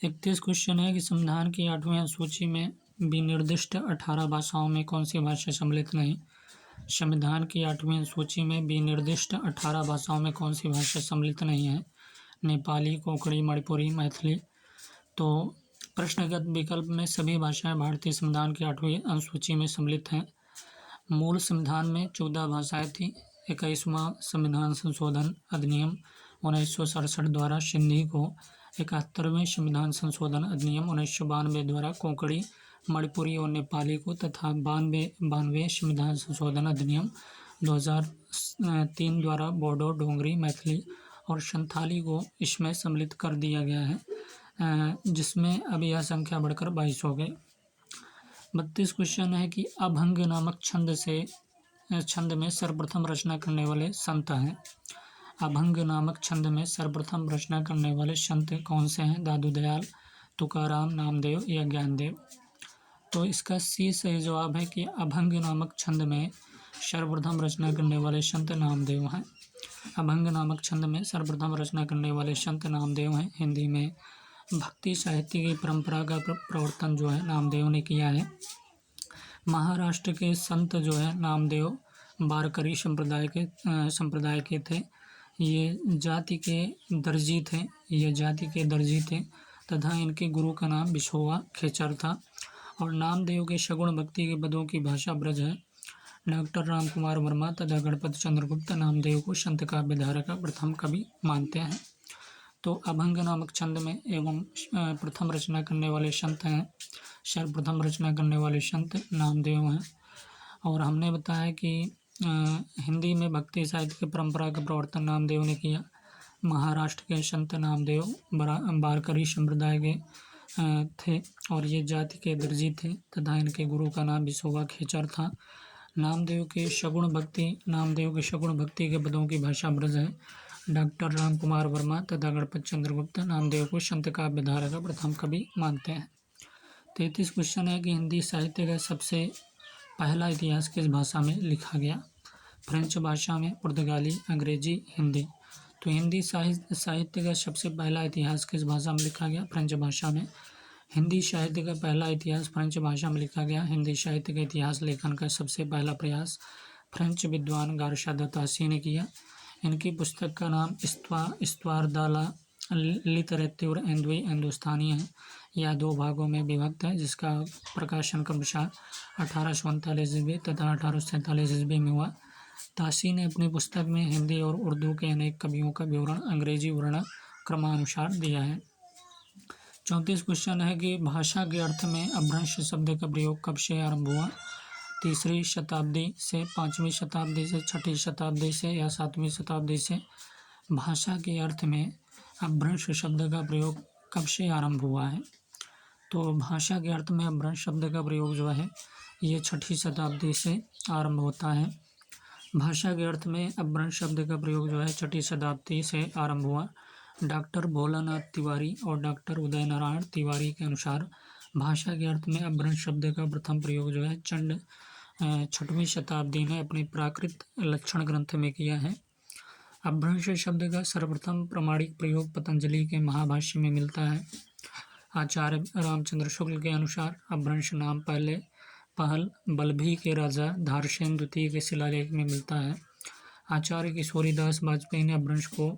31 question है कि संविधान की 8वीं अनुसूची में विनिर्दिष्ट 18 भाषाओं में कौन सी भाषा सम्मिलित नहीं। संविधान की 8वीं अनुसूची में विनिर्दिष्ट 18 भाषाओं में कौन सी भाषा सम्मिलित नहीं है। नेपाली, कोंकणी, मणिपुरी, मैथिली। तो प्रश्नगत विकल्प में सभी भाषाएं भारतीय संविधान की 8वीं अनुसूची में सम्मिलित हैं। मूल संविधान में 14 भाषाएं थी। 21वां संविधान संशोधन अधिनियम 1967 द्वारा सिंधी को, 71वें संविधान संशोधन अधिनियम 1992 द्वारा कोंकणी, मणिपुरी और नेपाली को तथा 92वें संविधान संशोधन अधिनियम 2003 द्वारा बोडो, डोगरी, मैथिली और संथाली को इसमें सम्मिलित कर दिया गया है, जिसमें अब यह संख्या बढ़कर 22 हो गई। 32 क्वेश्चन है कि अभंग नामक छंद में सर्वप्रथम रचना करने वाले संत हैं। अभंग नामक छंद में सर्वप्रथम रचना करने वाले संत कौन से हैं। दादू दयाल, तुकाराम, नामदेव या ज्ञानदेव। तो इसका सी सही जवाब है कि अभंग नामक छंद में सर्वप्रथम रचना करने वाले संत नामदेव हैं। अभंग नामक छंद में सर्वप्रथम रचना करने वाले संत नामदेव हैं। हिंदी में भक्ति साहित्य की परंपरा का प्रवर्तन जो है नामदेव ने किया है। महाराष्ट्र के संत जो है नामदेव वारकरी संप्रदाय के थे। ये जाति के दर्जी थे तथा इनके गुरु का नाम विशोबा खेचर था। और नामदेव के सगुण भक्ति के पदों की भाषा ब्रज है। डॉक्टर रामकुमार वर्मा तथा गणपत चंद्रगुप्त नामदेव को संत काव्य धारा का प्रथम कवि मानते हैं। तो अभंग नामक छंद में एवं प्रथम रचना करने वाले संत हैं, सर्वप्रथम रचना करने वाले संत नामदेव हैं। और हमने बताया कि हिंदी में भक्ति साहित्य की परंपरा का प्रवर्तन नामदेव ने किया। महाराष्ट्र के संत नामदेव वारकरी संप्रदाय के थे और ये जाति के दर्जी थे तथा इनके गुरु का नाम विशोबा खेचर था। नामदेव के सगुण भक्ति के पदों की भाषा ब्रज है। डॉक्टर रामकुमार वर्मा तथा गणपत चंद्रगुप्त नामदेव को संत काव्य धारा का प्रथम कवि मानते हैं। 33 क्वेश्चन है कि हिंदी साहित्य का सबसे पहला इतिहास किस भाषा में लिखा गया। फ्रेंच भाषा में, पुर्तगाली, अंग्रेजी, हिंदी। तो हिंदी साहित्य का सबसे पहला इतिहास किस भाषा में लिखा गया। फ्रेंच भाषा में। हिंदी साहित्य का पहला इतिहास फ्रेंच भाषा में लिखा गया। हिंदी साहित्य के इतिहास लेखन का सबसे पहला प्रयास फ्रेंच विद्वान गारशा द तासी ने किया। इनकी पुस्तक का नाम इस्त्वार दाला लिटरेचर एंडवी हिंदुस्तानी है। यह 2 भागों में विभक्त है, जिसका प्रकाशन क्रमशः 1839 ईस्वी तथा 1847 ईस्वी में हुआ। तासी ने अपनी पुस्तक में हिंदी और उर्दू के अनेक कवियों का विवरण अंग्रेजी वर्ण क्रमानुसार दिया है। 34 क्वेश्चन है कि भाषा के अर्थ में अपभ्रंश शब्द का प्रयोग कब से आरंभ हुआ। 3वीं शताब्दी से, 5वीं शताब्दी से, 6वीं शताब्दी से या 7वीं शताब्दी से। भाषा के अर्थ में अपभ्रंश शब्द का प्रयोग कब से आरंभ हुआ है। तो भाषा के अर्थ में अपभ्रंश शब्द का प्रयोग जो है ये 6वीं शताब्दी से आरंभ होता है। भाषा के अर्थ में अपभ्रंश शब्द का प्रयोग जो है 6वीं शताब्दी से आरंभ हुआ। डॉक्टर भोलानाथ तिवारी और डॉक्टर उदय नारायण तिवारी के अनुसार भाषा के अर्थ में अपभ्रंश शब्द का प्रथम प्रयोग जो है चंड 6वीं शताब्दी में अपने प्राकृत लक्षण ग्रंथ में किया है। अपभ्रंश शब्द का सर्वप्रथम प्रमाणिक प्रयोग पतंजलि के महाभाष्य में मिलता है। आचार्य रामचंद्र शुक्ल के अनुसार अपभ्रंश नाम पहल बल्लभी के राजा धारसेन द्वितीय के शिलालेख में मिलता है। आचार्य किशोरीदास वाजपेयी ने अपभ्रंश को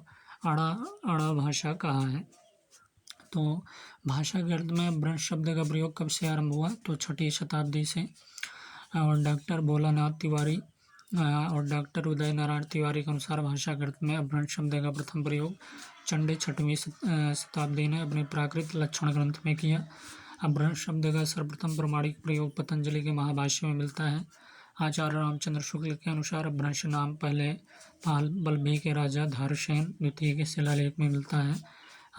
अड़ा भाषा कहा है। तो भाषा के अर्थ में अपभ्रंश शब्द का प्रयोग कब से आरंभ हुआ, तो 6वीं शताब्दी से। और डॉक्टर भोलानाथ तिवारी और डॉक्टर उदय नारायण तिवारी के अनुसार भाषा के अर्थ में अपभ्रंश शब्द का प्रथम प्रयोग चंडे 6वीं शताब्दी ने अपने प्राकृत लक्षण ग्रंथ में किया। अपभ्रंश शब्द का सर्वप्रथम प्रमाणिक प्रयोग पतंजलि के महाभाष्य में मिलता है। आचार्य रामचंद्र शुक्ल के अनुसार अपभ्रंश नाम पहल बल्लभी के राजा धारसेन द्वितीय के शिलालेख में मिलता है।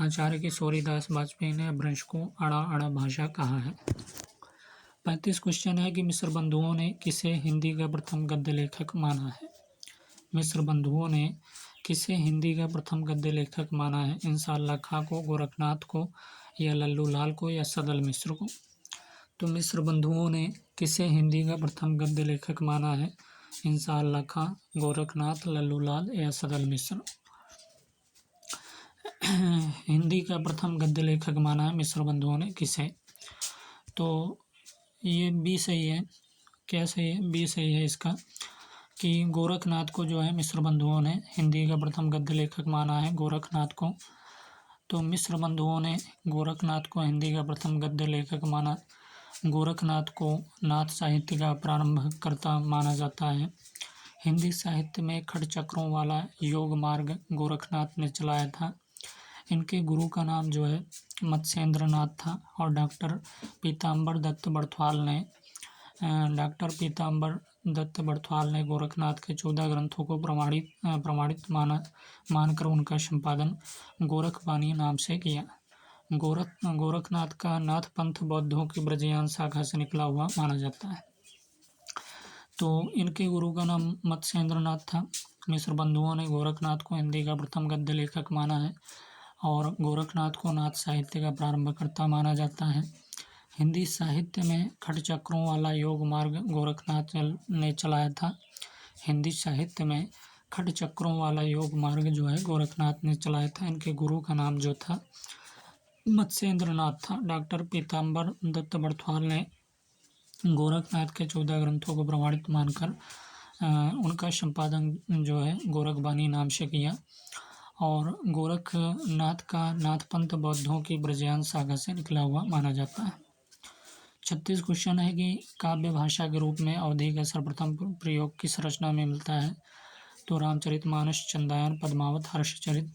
आचार्य किशोरीदास वाजपेयी ने अपभ्रंश को अड़ा भाषा कहा है। 35 क्वेश्चन है कि मिस्र बंधुओं ने किसे हिंदी का प्रथम गद्य लेखक माना है। मिस्र बंधुओं ने किसे हिंदी का प्रथम गद्य लेखक माना है। इंसाल्लाह खां को, गोरखनाथ को या लल्लू लाल को या सदल मिश्र को। तो मिस्र बंधुओं ने किसे हिंदी का प्रथम गद्य लेखक माना है। इंसाल्लाह खां, गोरखनाथ, लल्लू लाल या सदल मिश्र। हिंदी का प्रथम गद्य लेखक माना है मिश्र बंधुओं ने किसे? तो ये बी सही है। क्या सही है? बी सही है इसका, कि गोरखनाथ को जो है मिश्र बंधुओं ने हिंदी का प्रथम गद्य लेखक माना है गोरखनाथ को। तो मिश्र बंधुओं ने गोरखनाथ को हिंदी का प्रथम गद्य लेखक माना। गोरखनाथ को नाथ साहित्य का प्रारंभकर्ता माना जाता है। हिंदी साहित्य में खट चक्रों वाला योग मार्ग गोरखनाथ ने चलाया था। इनके गुरु का नाम जो है मत्स्येंद्र नाथ था। और डॉक्टर पीताम्बर दत्त बड़थवाल ने गोरखनाथ के 14 ग्रंथों को प्रमाणित मानकर उनका संपादन गोरखबानी नाम से किया। गोरखनाथ का नाथ पंथ बौद्धों की ब्रजयान शाखा से निकला हुआ माना जाता है। तो इनके गुरु का नाम मत्स्येंद्र नाथ था। मिश्र बंधुओं ने गोरखनाथ को हिंदी का प्रथम गद्य लेखक माना है और गोरखनाथ को नाथ साहित्य का प्रारंभकर्ता माना जाता है। हिंदी साहित्य में खट चक्रों वाला योग मार्ग गोरखनाथ ने चलाया था। हिंदी साहित्य में खट चक्रों वाला योग मार्ग जो है गोरखनाथ ने चलाया था। इनके गुरु का नाम जो था मत्स्येंद्र नाथ था। डॉक्टर पीताम्बर दत्त बड़थवाल ने गोरखनाथ के 14 ग्रंथों को प्रमाणित मानकर उनका संपादन जो है गोरखबानी नाम से किया। और गोरखनाथ का नाथपंथ बौद्धों की ब्रजयान सागा से निकला हुआ माना जाता है। 36 क्वेश्चन है कि काव्य भाषा के रूप में अवधी का सर्वप्रथम प्रयोग किस रचना में मिलता है? तो रामचरितमानस, चंदायन, पद्मावत, हर्षचरित।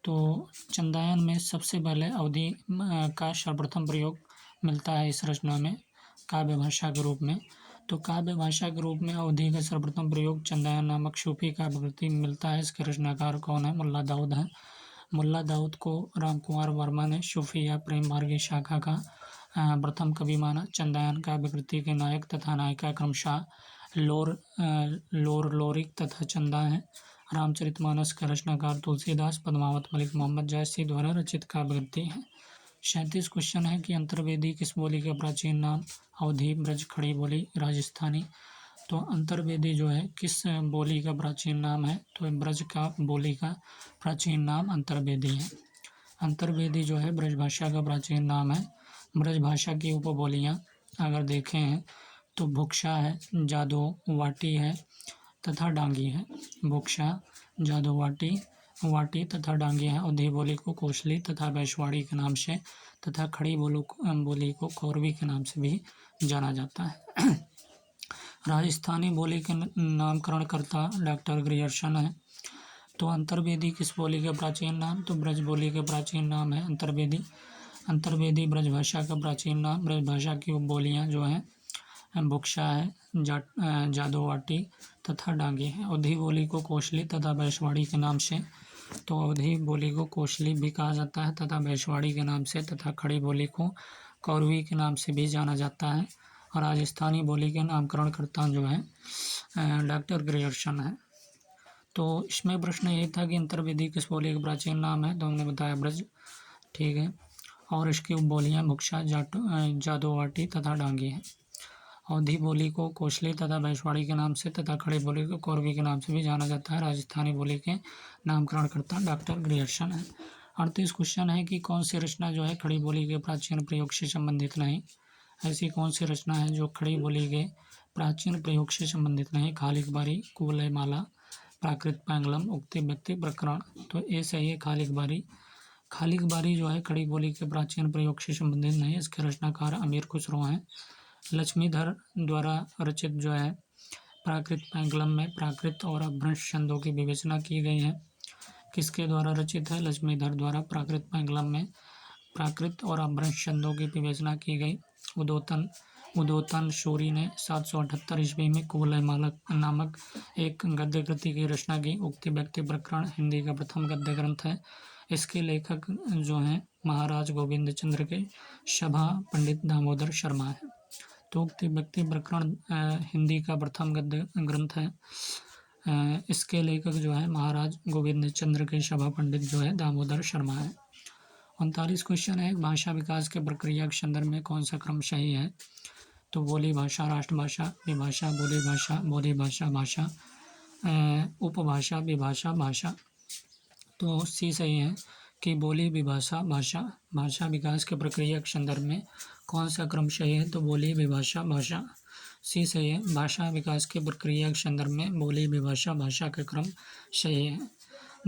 तो चंदायन में सबसे पहले अवधी का सर्वप्रथम प्रयोग मिलता है इस रचना में काव्य भाषा के रूप में। तो काव्य भाषा के रूप में अवधी का सर्वप्रथम प्रयोग चंदायन नामक सूफी काव्यकृति में मिलता है। इसके रचनाकार कौन है? मुल्ला दाऊद है। मुल्ला दाऊद को रामकुमार वर्मा ने सूफी या प्रेम मार्गी शाखा का प्रथम कवि माना। चंदायन काव्यकृति के नायक तथा नायिका क्रमशः लोरिक तथा चंदा हैं। रामचरितमानस का रचनाकार तुलसीदास, पद्मावत मलिक मोहम्मद जायसी द्वारा रचित काव्यकृति है। 37 क्वेश्चन है कि अंतर्वेदी किस बोली का प्राचीन नाम? अवधी, ब्रज, खड़ी बोली, राजस्थानी। तो अंतर्वेदी जो है किस बोली का प्राचीन नाम है? तो ब्रज का बोली का प्राचीन नाम अंतर्वेदी है। अंतर्वेदी जो है ब्रज भाषा का प्राचीन नाम है। ब्रज भाषा की उपबोलियाँ अगर देखें हैं तो भुक्षा है, जादोवाटी है तथा डांगी है। भुक्षा, जादोवाटी, वाटी तथा डांगी है। अवधी बोली को कोसली तथा वैशवाड़ी के नाम से तथा खड़ी बोली को कौरवी के नाम से भी जाना जाता है। राजस्थानी बोली के नामकरणकर्ता डॉक्टर ग्रियर्सन है। तो अंतर्वेदी किस बोली का प्राचीन नाम? तो ब्रज बोली का प्राचीन नाम है अंतर्वेदी। अंतर्वेदी ब्रज भाषा का प्राचीन नाम। ब्रज भाषा की उपबोलियाँ जो हैं भुक्षा है, जादोवाटी तथा डांगी है। अवधी बोली को कोसली तथा वैशवाड़ी के नाम से, तो अवधी बोली को कोसली भी कहा जाता है तथा वैशवाड़ी के नाम से तथा खड़ी बोली को कौरवी के नाम से भी जाना जाता है। और राजस्थानी बोली के नामकरणकर्ता जो है डॉक्टर ग्रियर्सन है। तो इसमें प्रश्न ये था कि अंतर्वेदी किस बोली का प्राचीन नाम है? तो हमने बताया ब्रज, ठीक है। और इसकी उपबोलियाँ भुक्षा, जादोवाटी तथा डांगी है। अवधी बोली को कोसली तथा वैशवाड़ी के नाम से तथा खड़ी बोली को कौरवी के नाम से भी जाना जाता है। राजस्थानी बोली के नामकरणकर्ता डॉक्टर ग्रियर्सन है। 38 क्वेश्चन है कि कौन सी रचना जो है खड़ी बोली के प्राचीन प्रयोग से संबंधित नहीं? ऐसी कौन सी रचना है जो खड़ी बोली के प्राचीन प्रयोग से संबंधित नहीं? खालिक बारी, कुवलय माला, प्राकृत पैंगलम, उक्ति व्यक्ति प्रकरण। तो ये सही है खालिक बारी। खालिक बारी जो है खड़ी बोली के प्राचीन प्रयोग से संबंधित नहीं। इसके रचनाकार अमीर खुसरो हैं। लक्ष्मीधर द्वारा रचित जो है प्राकृत पैंगलम में प्राकृत और अपभ्रंश छंदों की विवेचना की गई है। किसके द्वारा रचित है? लक्ष्मीधर द्वारा प्राकृत पैंगलम में प्राकृत और अपभ्रंश छंदों की विवेचना की गई। उदोतन शूरी ने 778 ईस्वी में कुवलय माला नामक एक गद्य कृति की रचना की। उक्ति व्यक्ति प्रकरण हिंदी का प्रथम गद्य ग्रंथ है। इसके लेखक जो हैं महाराज गोविंद चंद्र के सभा पंडित दामोदर शर्मा है। तो उक्ति व्यक्ति प्रकरण हिंदी का प्रथम गद्य ग्रंथ है। इसके लेखक जो है महाराज गोविंद चंद्र के सभा पंडित जो है दामोदर शर्मा है। 39 क्वेश्चन है भाषा विकास के प्रक्रिया के संदर्भ में कौन सा क्रम सही है? तो बोली भाषा, राष्ट्रभाषा, विभाषा, बोली भाषा, बोली भाषा, भाषा, उपभाषा, विभाषा, भाषा। तो सी सही है कि बोली विभाषा भाषा। भाषा विकास की प्रक्रिया के संदर्भ में कौन सा क्रम सही है? तो बोली विभाषा भाषा सी सही है। भाषा विकास की प्रक्रिया के संदर्भ में बोली विभाषा भाषा का क्रम सही है।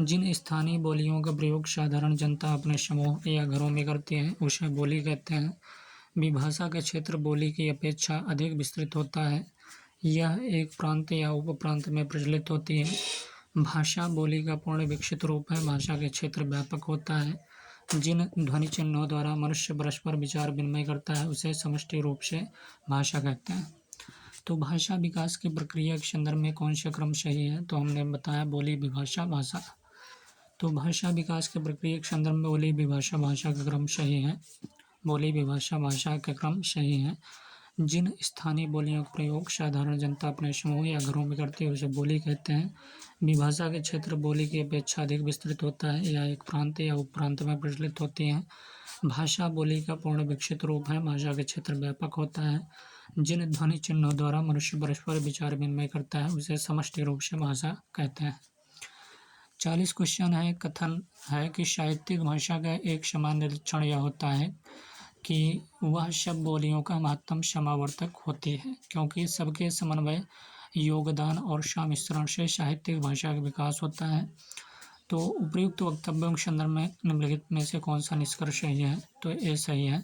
जिन स्थानीय बोलियों का प्रयोग साधारण जनता अपने समूह या घरों में करती है उसे बोली कहते हैं। विभाषा का क्षेत्र बोली की अपेक्षा अधिक विस्तृत होता है। यह एक प्रांत या उपप्रांत में प्रचलित होती है। भाषा बोली का पूर्ण विकसित रूप है। भाषा के क्षेत्र व्यापक होता है। जिन ध्वनि चिन्हों द्वारा मनुष्य परस्पर विचार विनिमय करता है उसे समष्टि रूप से भाषा कहते हैं। तो भाषा विकास की प्रक्रिया के संदर्भ में कौन सा क्रम सही है? तो हमने बताया बोली विभाषा भाषा। तो भाषा विकास की प्रक्रिया के संदर्भ में बोली विभाषा भाषा का क्रम सही है। बोली विभाषा भाषा का क्रम सही है। जिन स्थानीय बोलियों का प्रयोग साधारण जनता अपने समूह या घरों में करती है उसे बोली कहते हैं। विभाषा के क्षेत्र बोली की अपेक्षा अधिक विस्तृत होता है। यह एक प्रांत या उपप्रांत में प्रचलित होती है। भाषा बोली का पूर्ण विकसित रूप है। भाषा के क्षेत्र व्यापक होता है। जिन ध्वनि चिन्हों द्वारा मनुष्य परस्पर विचार विनिमय करता है उसे समष्टि रूप से भाषा कहते हैं। 40 क्वेश्चन है। कथन है कि साहित्यिक भाषा का एक सामान्य लक्षण यह होता है कि वह सब बोलियों का महत्तम समावर्तक होती है, क्योंकि सबके समन्वय, योगदान और सम्मिश्रण से साहित्यिक भाषा का विकास होता है। तो उपर्युक्त वक्तव्यों के संदर्भ में निम्नलिखित में से कौन सा निष्कर्ष सही है? तो ए सही है।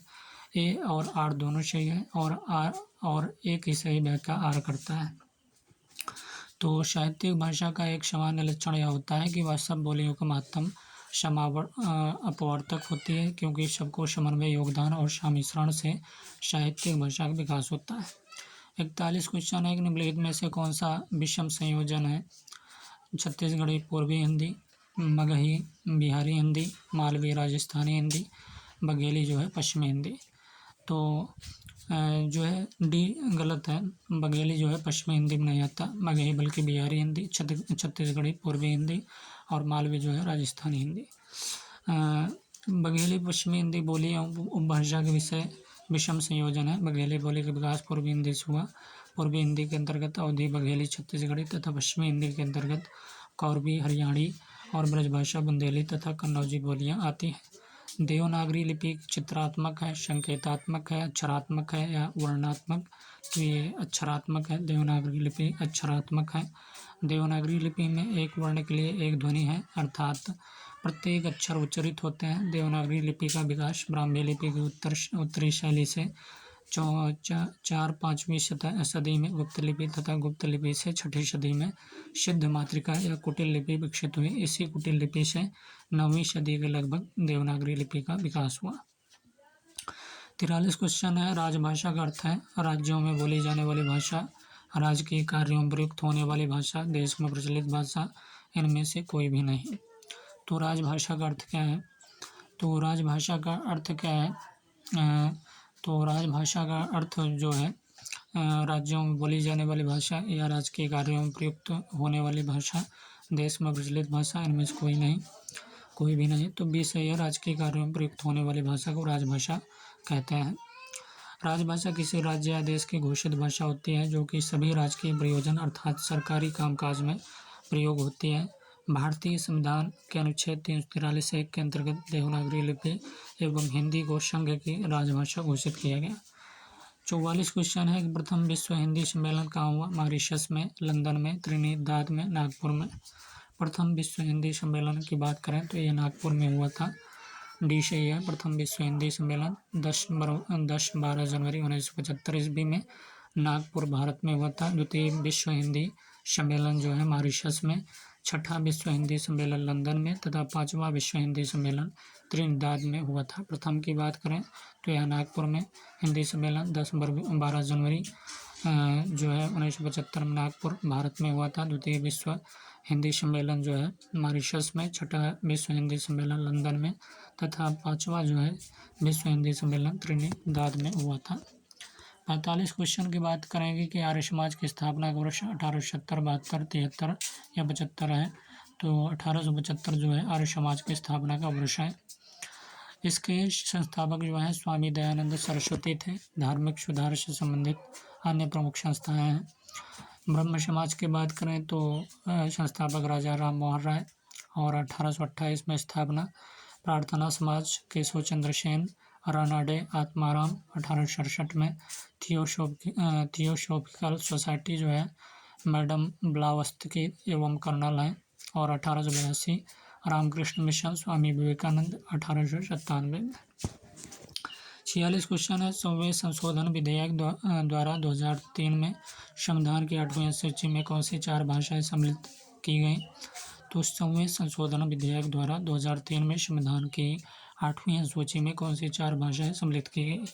ए और आर दोनों सही है और आर और एक ही सही व्याख्या आर करता है। तो साहित्यिक भाषा का एक सामान्य लक्षण यह होता है कि वह सब बोलियों का महत्तम अपवर्तक होती है, क्योंकि सबको समन्वय, योगदान और सम्मिश्रण से साहित्यिक भाषा का विकास होता है। 41 क्वेश्चन है कि निम्नलिखित में से कौन सा विषम संयोजन है? छत्तीसगढ़ी पूर्वी हिंदी, मगही बिहारी हिंदी, मालवी राजस्थानी हिंदी, बघेली जो है पश्चिमी हिंदी। तो जो है डी गलत है। बघेली जो है पश्चिमी हिंदी में नहीं आता। मगही बल्कि बिहारी हिंदी, छत्तीसगढ़ी पूर्वी हिंदी और मालवी जो है राजस्थानी हिंदी। बघेली पश्चिमी हिंदी बोली एवं उपभाषा के विषय विषम संयोजन है। बघेली बोली का विकास पूर्वी हिंदी से हुआ। पूर्वी हिंदी के अंतर्गत अवधी, बघेली छत्तीसगढ़ी तथा पश्चिमी हिंदी के अंतर्गत कौरवी, हरियाणी और ब्रजभाषा, बुंदेली तथा कन्नौजी बोलियां आती हैं। देवनागरी लिपि चित्रात्मक है, संकेतात्मक है, अक्षरात्मक है या वर्णात्मक? तो ये अक्षरात्मक है। देवनागरी लिपि अक्षरात्मक है। देवनागरी लिपि में एक वर्ण के लिए एक ध्वनि है, अर्थात प्रत्येक अक्षर उच्चरित होते हैं। देवनागरी लिपि का विकास ब्राह्मी लिपि की उत्तरी शैली से 4-5वीं सदी में गुप्त लिपि तथा गुप्त लिपि से 6ठी सदी में सिद्ध मातृका या कुटिल लिपि विकसित हुई। इसी कुटिल लिपि से 9वीं सदी के लगभग देवनागरी लिपि का विकास हुआ। 43 क्वेश्चन है। राजभाषा का अर्थ है राज्यों में बोली जाने वाली भाषा, राजकीय कार्यों में प्रयुक्त होने वाली भाषा, देश में प्रचलित भाषा, इनमें से कोई भी नहीं। तो राजभाषा का अर्थ क्या है? तो राजभाषा का अर्थ क्या है? तो राजभाषा का अर्थ जो है राज्यों में बोली जाने वाली भाषा या राजकीय कार्यों में प्रयुक्त होने वाली भाषा, देश में प्रचलित भाषा, इनमें से कोई भी नहीं। तो बी सही है। राजकीय कार्यों में प्रयुक्त होने वाली भाषा को राजभाषा कहते हैं। राजभाषा किसी राज्य या देश की घोषित भाषा होती है जो कि सभी राजकीय प्रयोजन अर्थात सरकारी कामकाज में प्रयोग होती है। भारतीय संविधान के अनुच्छेद 343(1) के अंतर्गत देवनागरी लिपि एवं हिंदी को संघ की राजभाषा घोषित किया गया। 44 क्वेश्चन है कि प्रथम विश्व हिंदी सम्मेलन कहाँ हुआ? मॉरिशस में, लंदन में, त्रिनिदाद में, नागपुर में। प्रथम विश्व हिंदी सम्मेलन की बात करें तो ये नागपुर में हुआ था। डी सही है। प्रथम विश्व हिंदी सम्मेलन 10-12 जनवरी 1975 ईस्वी में नागपुर, भारत में हुआ था। द्वितीय विश्व हिंदी सम्मेलन जो है मॉरिशस में, छठा विश्व हिंदी सम्मेलन लंदन में तथा पांचवा विश्व हिंदी सम्मेलन त्रिनिदाद में हुआ था। प्रथम की बात करें तो यह नागपुर में हिंदी सम्मेलन 10-12 जनवरी जो है 1975 में नागपुर, भारत में हुआ था। द्वितीय विश्व हिंदी सम्मेलन जो है मॉरिशस में, छठा विश्व हिंदी सम्मेलन लंदन में तथा पांचवा जो है विश्व हिंदी सम्मेलन त्रिनिदाद में हुआ था। 45 क्वेश्चन की बात करेंगे कि आर्य समाज की स्थापना का वर्ष 1870, 72, 73 या 75 है। तो 1875 जो है आर्य समाज की स्थापना का वर्ष है। इसके संस्थापक जो हैं स्वामी दयानंद सरस्वती थे। धार्मिक सुधार से संबंधित अन्य प्रमुख संस्थाएं हैं। ब्रह्म समाज की बात करें तो संस्थापक राजा राम मोहन राय और 1828 में स्थापना। प्रार्थना समाज केशव चंद्र सेन, रानाडे आत्माराम 1867 में, थियोसॉफिकल सोसाइटी जो है मैडम ब्लावत्स्की एवं कर्नल हैं, और 1882 रामकृष्ण मिशन स्वामी विवेकानंद 1897 में। 46 क्वेश्चन है, संविधान संशोधन विधेयक द्वारा 2003 में संविधान की 8वीं सूची में कौन सी 4 भाषाएं सम्मिलित की गई? तो संविधान संशोधन विधेयक द्वारा 2003 में संविधान की 8वीं सूची में कौन सी 4 भाषाएं सम्मिलित की गई?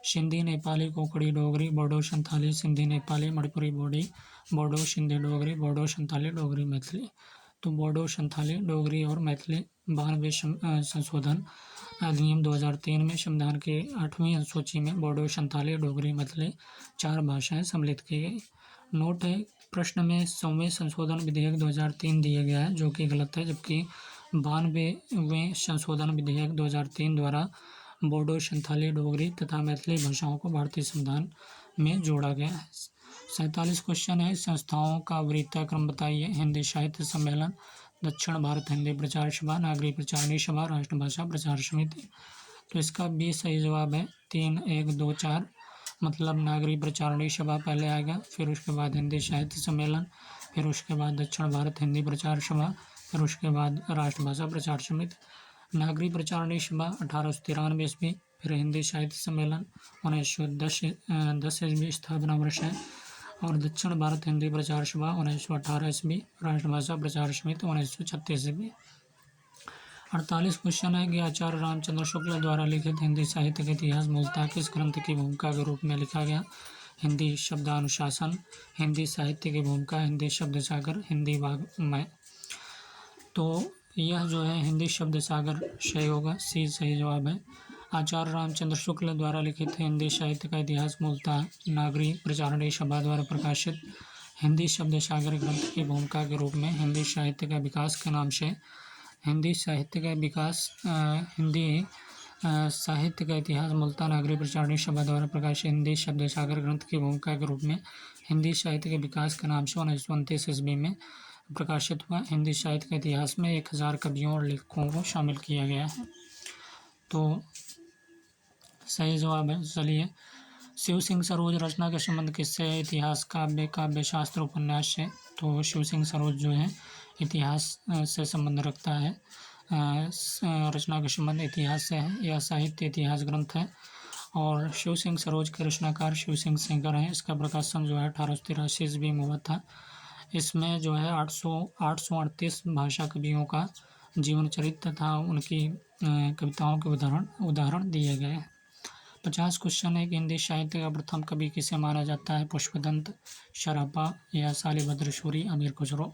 सिंधी, नेपाली, कोंकणी, डोगरी, बोडो, संथाली, सिंधी, नेपाली, मणिपुरी, बोडो, सिंधी, डोगरी, बोडो, संथाली, डोगरी, मैथिली। तो बोडो, संथाली, डोगरी और मैथिली 92 संशोधन अधिनियम 2003 में संविधान की 8वीं अनुसूची में बोडो, संथाली, डोगरी, मैथिली 4 भाषाएं सम्मिलित की गई। नोट है, प्रश्न में संविधान संशोधन विधेयक 2003 दिया गया है, जो कि गलत है, जबकि 92वें संशोधन विधेयक 2003 द्वारा बोडो, संथाली, डोगरी तथा मैथिली भाषाओं को भारतीय संविधान में जोड़ा गया है। 47 क्वेश्चन है, संस्थाओं का वरीयता क्रम बताइए। हिंदी साहित्य सम्मेलन, दक्षिण भारत हिंदी प्रचार सभा, नागरिक प्रचारणी सभा, राष्ट्रभाषा प्रचार समिति। तो इसका भी सही जवाब है 3, 1, 2, 4, मतलब नागरिक प्रचारणी सभा पहले आएगा, फिर उसके बाद हिंदी साहित्य सम्मेलन, फिर उसके बाद दक्षिण भारत हिंदी प्रचार सभा, फिर उसके बाद राष्ट्रभाषा प्रचार समिति। नागरिक प्रचारणी सभा 1893 ईस्वी, फिर हिंदी साहित्य सम्मेलन 1910 ईस्वी स्थापना वर्ष है, और दक्षिण भारत हिंदी प्रचार सभा 1918 ईस्वी, राष्ट्रभाषा प्रचार समिति 1936 ईस्वी। 48 क्वेश्चन है कि आचार्य रामचंद्र शुक्ल द्वारा लिखित हिंदी साहित्य का इतिहास मूलतः किस ग्रंथ की भूमिका के रूप में लिखा गया? हिंदी शब्दानुशासन, हिंदी साहित्य की भूमिका, हिंदी शब्द सागर, हिंदी वाग्मय। तो यह जो है हिंदी शब्द सागर सही होगा, सी सही जवाब है। आचार्य रामचंद्र शुक्ल द्वारा लिखित हिंदी साहित्य का इतिहास मूलतः नागरिक प्रचारणी सभा द्वारा प्रकाशित हिंदी शब्द सागर ग्रंथ की भूमिका के रूप में हिंदी साहित्य का विकास के नाम से हिंदी साहित्य का इतिहास मूलतः नागरिक प्रचारणी सभा द्वारा प्रकाशित हिंदी शब्द सागर ग्रंथ की भूमिका के रूप में हिंदी साहित्य के विकास के नाम से 1929 ईस्वी में प्रकाशित हुआ। हिंदी साहित्य के इतिहास में 1000 कवियों और लेखकों को शामिल किया गया है। तो सही जवाब है। चलिए, शिव सिंह सरोज रचना का संबंध किससे है? इतिहास, काव्य, काव्य शास्त्र, उपन्यास से। तो शिव सिंह सरोज जो है इतिहास से संबंध रखता है, रचना का संबंध इतिहास से है। यह साहित्य इतिहास ग्रंथ है, और शिव सिंह सरोज के रचनाकार शिव सिंह सेंगर हैं। इसका प्रकाशन जो है 1883 ईस्वी में हुआ था। इसमें जो है 838 भाषा कवियों का जीवन चरित्र तथा उनकी कविताओं के उदाहरण दिए गए हैं। 50 क्वेश्चन है कि हिंदी साहित्य का प्रथम कवि किसे माना जाता है? पुष्पदंत, सरापा या शालिभद्र सूरी, अमीर खुसरो।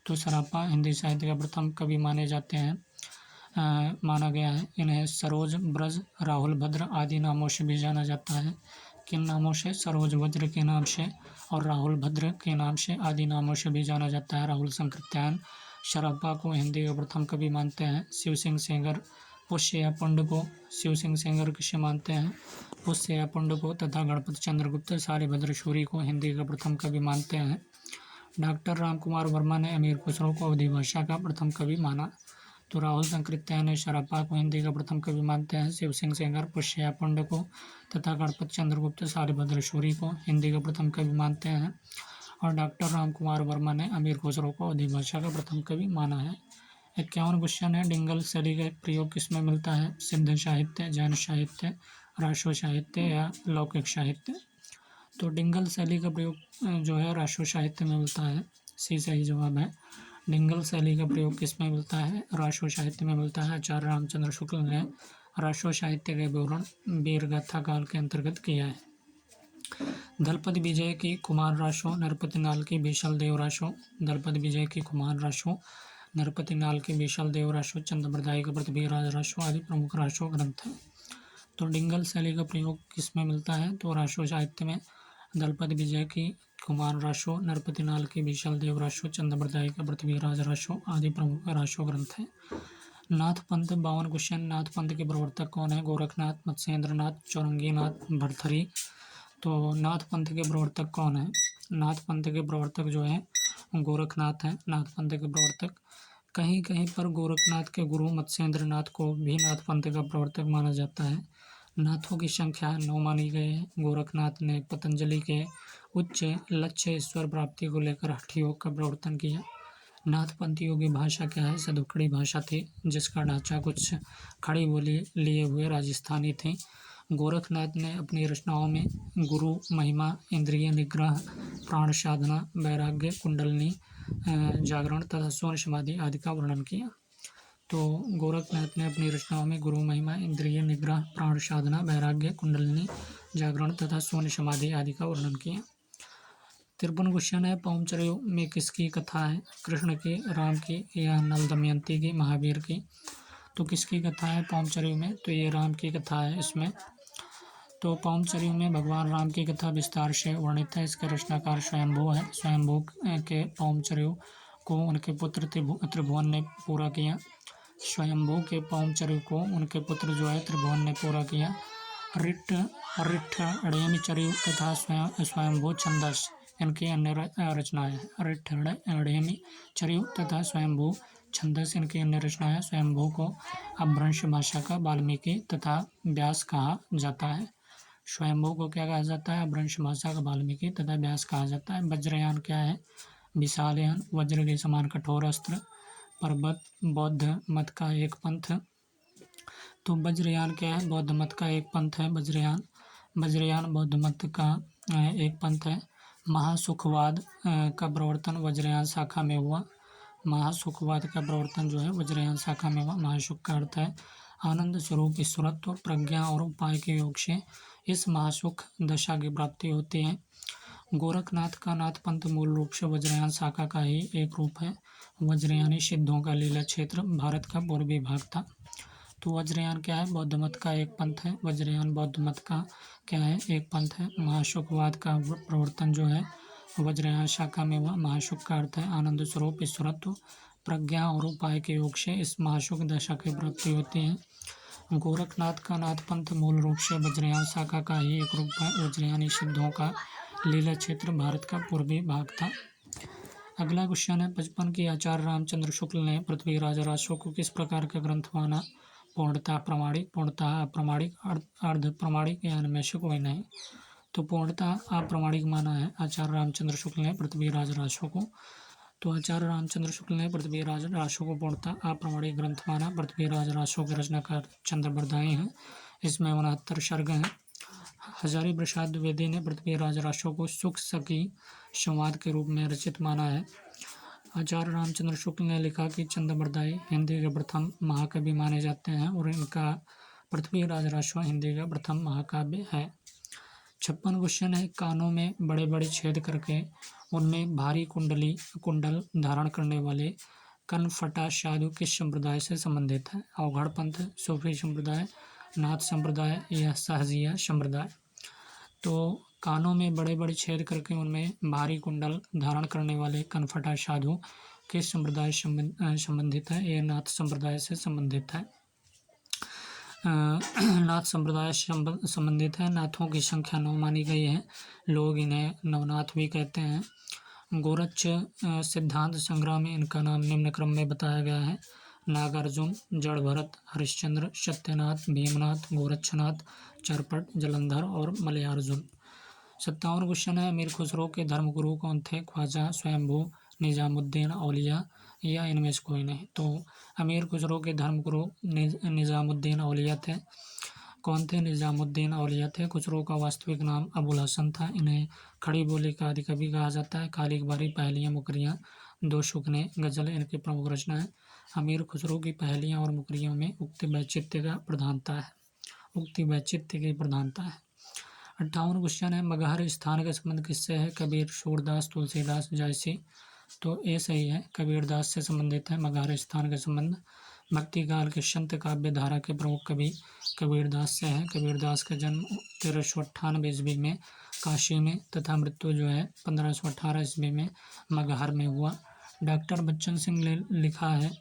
तो सरापा हिंदी साहित्य का प्रथम कवि माने जाते हैं, माना गया है। इन्हें सरोज, ब्रज, राहुल भद्र आदि नामों से भी जाना जाता है। किन नामों से? सरोज वज्र के नाम से और राहुल भद्र के नाम से, आदि नामों से भी जाना जाता है। राहुल संकृत्यायन सरापा को हिंदी का प्रथम कवि मानते हैं। शिव सिंह सेंगर पुष्य या पुंड को शिव सिंह सेंगर किसे मानते हैं? पुष्य या पुंड को। तथा गणपति चंद्रगुप्त शालिभद्र सूरी को हिंदी का प्रथम कवि मानते हैं। डॉक्टर रामकुमार वर्मा ने अमीर खुसरो को अवधी भाषा का प्रथम कवि माना। तो राहुल संकृत्यायन ने सरापा को हिंदी का प्रथम कवि मानते हैं। शिव सिंह सेंगर पुष्य या पुंड को तथा गणपति चंद्रगुप्त शालिभद्र सूरी को हिंदी का प्रथम कवि मानते हैं। और डॉक्टर रामकुमार वर्मा ने अमीर खुसरो को अवधी भाषा का प्रथम कवि माना है। 51 क्वेश्चन है, डिंगल शैली का प्रयोग किसमें मिलता है? सिद्ध साहित्य, जैन साहित्य, राष्ट्र साहित्य या लौकिक साहित्य। तो डिंगल शैली का प्रयोग जो है राष्ट्र साहित्य में मिलता है, सी सही जवाब है। डिंगल शैली का प्रयोग किसमें मिलता है? राष्ट्र साहित्य में मिलता है। आचार्य रामचंद्र शुक्ल ने राष्ट्र साहित्य का विवरण वीरगाथा काल के अंतर्गत किया है। दलपति विजय की कुमार राशो, नरपति नाल की बीशल देव राशो। दलपति विजय की कुमार राशो, नरपति नाल की बीशल देव राशो, चंद्रबरदाई का पृथ्वीराज राशो आदि प्रमुख राशो ग्रंथ हैं। तो डिंगल शैली का प्रयोग किसमें मिलता है? तो राशो साहित्य में। दलपति विजय की कुमार राशो, नरपति नाल की बीशल देव राशो, चंद्रबरदाई का पृथ्वीराज राशो आदि प्रमुख राशो ग्रंथ हैं। नाथ पंथ 52 क्वेश्चन। नाथ पंथ के प्रवर्तक कौन है? गोरखनाथ, मत्स्येंद्रनाथ, चौरंगीनाथ, भरथरी। तो नाथ पंथ के प्रवर्तक कौन है? नाथ पंथ के प्रवर्तक जो है गोरखनाथ हैं। नाथ पंथ के प्रवर्तक कहीं कहीं पर गोरखनाथ के गुरु मत्स्येंद्र नाथ को भी नाथ पंथ का प्रवर्तक माना जाता है। नाथों की संख्या 9 मानी गई है। गोरखनाथ ने पतंजलि के उच्च लक्ष्य ईश्वर प्राप्ति को लेकर हठ योग का प्रवर्तन किया। नाथपंथियों की भाषा क्या है? सदुखड़ी भाषा थी, जिसका ढांचा कुछ खड़ी बोली लिए हुए राजस्थानी थी। गोरखनाथ ने अपनी रचनाओं में गुरु महिमा, इंद्रिय निग्रह, प्राण साधना, वैराग्य, कुंडलिनी जागरण तथा स्वर्ण समाधि आदि का वर्णन किया। तो गोरखनाथ ने अपनी रचनाओं में गुरु महिमा, इंद्रिय निग्रह, प्राण साधना, वैराग्य, कुंडलिनी जागरण तथा स्वर्ण समाधि आदि का वर्णन किया। 53 क्वेश्चन है, पौमचर्यों में किसकी कथा है? कृष्ण की, राम की या नल दमयंती की, महावीर की? तो किसकी कथा है पौमचर्यों में? तो ये राम की कथा है इसमें। तो पौमचर्यों में भगवान राम की कथा विस्तार से वर्णित है। इसके रचनाकार स्वयंभू है। स्वयंभू के पौमचर्यों को उनके पुत्र त्रिभुवन ने पूरा किया। स्वयंभू के पौमचर्यों को उनके पुत्र जो है त्रिभुवन ने पूरा किया। ऋठ्ठेमचर्यु तथा स्वयंभू छंदस इनकी अन्य रचनाएं हैं। ऋठ्ठेमचर्यु तथा स्वयंभू छंदस इनकी अन्य रचनाएं। स्वयंभू को अपभ्रंश भाषा का वाल्मीकि तथा व्यास कहा जाता है। स्वयंभू को क्या कहा जाता है? अपभ्रंश भाषा का वाल्मीकि तथा व्यास कहा जाता है। वज्रयान क्या है? विशाल यान, वज्र के समान कठोर अस्त्र, पर्वत, बौद्ध मत का एक पंथ। तो वज्रयान क्या है? बौद्ध मत का एक पंथ है वज्रयान बौद्ध मत का एक पंथ है। महासुखवाद का प्रवर्तन वज्रयान शाखा में हुआ। महासुखवाद का प्रवर्तन जो है वज्रयान शाखा में हुआ। महासुख का अर्थ है आनंद स्वरूप ईश्वरत्व, प्रज्ञा और उपाय के योग से इस महासुख दशा की प्राप्ति होती है। गोरखनाथ का नाथ पंथ मूल रूप से वज्रयान शाखा का ही एक रूप है। वज्रयानी सिद्धों का लीला क्षेत्र भारत का पूर्वी भाग था। तो वज्रयान क्या है? बौद्ध मत का एक पंथ है। वज्रयान बौद्ध मत का क्या है? एक पंथ है। महासुखवाद का प्रवर्तन जो है वज्रयान शाखा में हुआ। महासुख का अर्थ है आनंद स्वरूप ईश्वरत्व, प्रज्ञा और उपाय के योग से इस महासुख दशा की प्राप्ति होती है। गोरखनाथ का नाथ पंथ मूल रूप से वज्रयान शाखा का ही एक रूप है। वज्रयानी सिद्धों का लीला क्षेत्र भारत का पूर्वी भाग था। अगला क्वेश्चन है, 55 की आचार्य रामचंद्र शुक्ल ने पृथ्वीराज राजसो को किस प्रकार का ग्रंथ माना? पूर्णतः प्रमाणिक, पूर्णतः अप्रमाणिक, अर्ध प्रमाणिक या इनमें से कोई नहीं। तो पूर्णतः अप्रमाणिक माना है आचार्य रामचंद्र शुक्ल ने पृथ्वीराज राजसो को। तो आचार्य रामचंद्र शुक्ल ने पृथ्वीराज राजसो को पूर्णतः अप्रमाणिक ग्रंथ माना। पृथ्वीराज राजसो के रचनाकार चंद्रबरदाई हैं। इसमें 69 सर्ग हैं। हजारी प्रसाद द्विवेदी ने पृथ्वीराज राजसो को सुख सखी संवाद के रूप में रचित माना है। आचार्य रामचंद्र शुक्ल ने लिखा कि चंद्रबरदाई हिंदी के प्रथम महाकवि माने जाते हैं और इनका पृथ्वीराज राजसो हिंदी का प्रथम महाकाव्य है। 56 क्वेश्चन है, कानों में बड़े बड़े छेद करके उनमें भारी कुंडल धारण करने वाले कनफटा साधु किस संप्रदाय से संबंधित है? अवघड़ पंथ, सूफी संप्रदाय, नाथ संप्रदाय या सहजिया संप्रदाय? तो कानों में बड़े बड़े छेद करके उनमें भारी कुंडल धारण करने वाले कनफटा साधु किस संप्रदाय संबंधित है? ये नाथ संप्रदाय से संबंधित है। नाथ संप्रदाय संबंधित है। नाथों की संख्या 9 मानी गई है। लोग इन्हें नवनाथ भी कहते हैं। गोरक्ष सिद्धांत संग्रह में इनका नाम निम्न क्रम में बताया गया है: नागार्जुन, जड़भरत, हरिश्चंद्र, सत्यनाथ, भीमनाथ, गोरक्षनाथ, चरपट, जलंधर और मलयार्जुन। 57 क्वेश्चन है, अमीर खुसरो के धर्मगुरु कौन थे? ख्वाजा, स्वयंभू, निजामुद्दीन औलिया या इनमें से कोई नहीं। तो अमीर खुसरो के धर्मगुरु निजामुद्दीन औलिया थे। कौन थे? निजामुद्दीन औलिया थे। खुसरो का वास्तविक नाम अबुल हसन था। इन्हें खड़ी बोली का आदि कवि कहा जाता है। काली बारी, पहेलियाँ, मुकरियाँ, दो शुकने, गजल इनकी प्रमुख रचना है। अमीर खुसरो की पहेलियाँ और मुकरियों में उक्ति वैचित्य की प्रधानता है। 58 क्वेश्चन है, मगहर स्थान का संबंध किससे है? कबीर, सूरदास, तुलसीदास, जयसी? तो ये सही है, कबीरदास से संबंधित है मगहर स्थान का संबंध। भक्ति काल के संत काव्य धारा के प्रमुख कवि कबीरदास से है। कबीरदास का जन्म 1398 ईस्वी में काशी में तथा मृत्यु जो है 1518 ईस्वी में मगहर में हुआ। डॉक्टर बच्चन सिंह ने लिखा है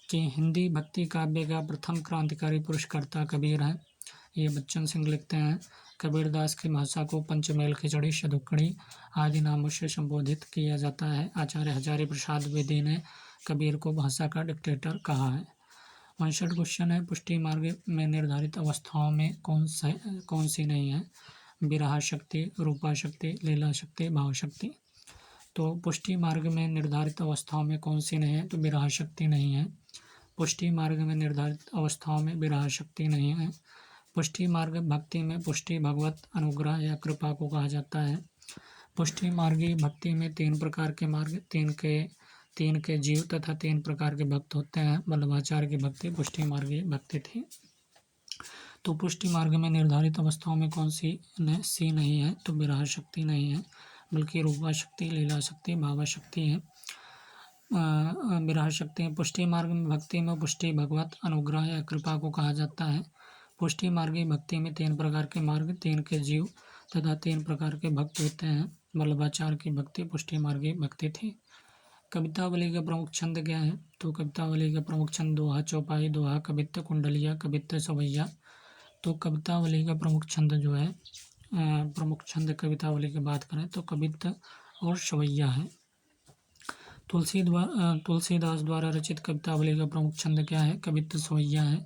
कि हिंदी भक्ति काव्य का प्रथम क्रांतिकारी पुरुषकर्ता कबीर है। ये बच्चन सिंह लिखते हैं। कबीरदास की भाषा को पंचमेल, खिचड़ी, सदुक्कड़ी आदि नामों से संबोधित किया जाता है। आचार्य हजारी प्रसाद द्विवेदी ने कबीर को भाषा का डिक्टेटर कहा है। 59 क्वेश्चन है, पुष्टि मार्ग में निर्धारित अवस्थाओं में कौन सी नहीं है? विरहा शक्ति, रूपा शक्ति, लीला शक्ति, भाव शक्ति। तो पुष्टि मार्ग में निर्धारित अवस्थाओं में कौन सी नहीं है? तो विरहा शक्ति नहीं है। पुष्टि मार्ग में निर्धारित अवस्थाओं में विरहा शक्ति नहीं है। पुष्टि मार्ग भक्ति में पुष्टि भगवत अनुग्रह या कृपा को कहा जाता है। पुष्टि मार्गी भक्ति में 3 प्रकार के मार्ग, 3 के जीव तथा 3 प्रकार के भक्त होते हैं। वल्लभाचार्य की भक्ति पुष्टि मार्गी भक्ति थी। तो पुष्टि मार्ग में निर्धारित अवस्थाओं में कौन सी नहीं है? तो विरहा शक्ति नहीं है, बल्कि रूपा शक्ति, लीला शक्ति, भावा शक्ति है। विरहा शक्ति है। पुष्टि मार्ग में भक्ति में पुष्टि भगवत अनुग्रह या कृपा को कहा जाता है। पुष्टि मार्गी भक्ति में 3 प्रकार के मार्ग, 3 के जीव तथा 3 प्रकार के भक्त होते हैं। वल्लभाचार्य की भक्ति पुष्टि मार्गी भक्ति थी। कवितावली का प्रमुख छंद क्या है? तो कवितावली का प्रमुख छंद दोहा, चौपाई, दोहा, कवित्त, कुंडलिया, कवित्त, सवैया। तो कवितावली का प्रमुख छंद जो है, प्रमुख छंद कवितावली की बात करें तो कवित्त और सवैया है। तुलसीदास द्वारा रचित कवितावली का प्रमुख छंद क्या है? कवित्त, सवैया है।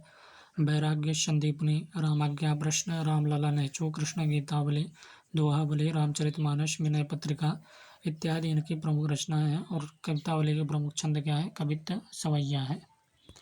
वैराग्य, संदीपनी, रामाज्ञा, प्रश्न, रामलला, नेचो, कृष्ण गीतावली, दोहावली, रामचरितमानस, विनय पत्रिका इत्यादि इनकी प्रमुख रचनाएं हैं। और कवितावली के प्रमुख छंद क्या है? कवित्त, सवैया है।